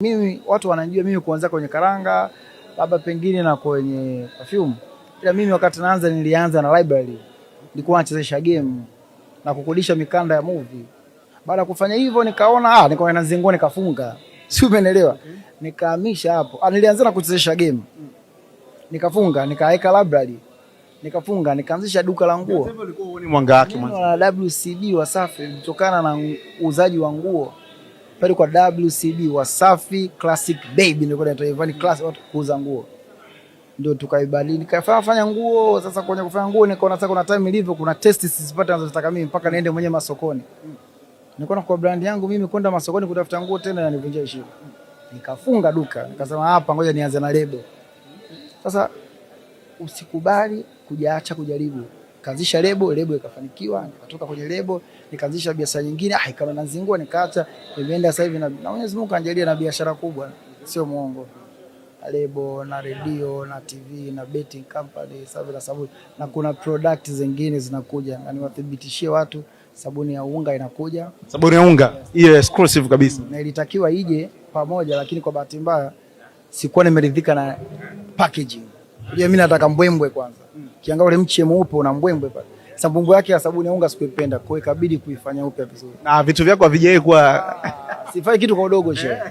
Mimi watu wanajua mimi kuanza kwenye karanga, labda pengine na kwenye perfume. Ila mimi wakati naanza nilianza na library. Nilikuwa nachezesha game na kukodisha mikanda ya movie. Baada kufanya hivyo nikaona nikaona nazingua nikafunga. Si umeelewa? Nikahamisha hapo. Nilianza na kuchezesha game. Nikafunga, nikaweka library. Nikafunga, nikaanzisha duka la nguo. Sasa ulikuwa uone mwanga wake mwanzo. Na WCB Wasafi kutokana na uuzaji wa nguo. Pale kwa WCB Wasafi Classic Baby ndio kwa Ivani class watu kuuza nguo. Ndio tukaibadili nikafanya nguo. Sasa kwenye kufanya nguo nikaona sasa kuna time ilivyo kuna test sizipata ninazotaka mimi mpaka niende mwenyewe masokoni. Nikaona kwa brand yangu mimi kwenda masokoni kutafuta nguo tena yanivunjia heshima. Nikafunga duka nikasema hapa ngoja nianze na lebo. Sasa usikubali kujaacha kujaribu. Kaanzisha lebo ikafanikiwa, nikatoka kwenye lebo, nikaanzisha biashara nyingine, ikawa nazingua nikaacha, nimeenda sasa hivi na Mwenyezi Mungu kanijalia na biashara kubwa, sio muongo. Lebo na radio na TV na betting company, sabuni na kuna product zingine zinakuja na niwathibitishie watu sabuni ya unga inakuja. Sabuni ya unga hiyo exclusive kabisa. Na ilitakiwa ije pamoja lakini kwa bahati mbaya sikuwa nimeridhika na packaging. Unajua mimi nataka mbwembwe kwanza. Kiangalia ule mche mweupe una mbwembwe pale. Sabuni yake ya sabuni ya unga sikuipenda, kwa hiyo ikabidi kuifanya upya vizuri. Na vitu vyako havijai kwa sifai kitu kwa udogo shehe.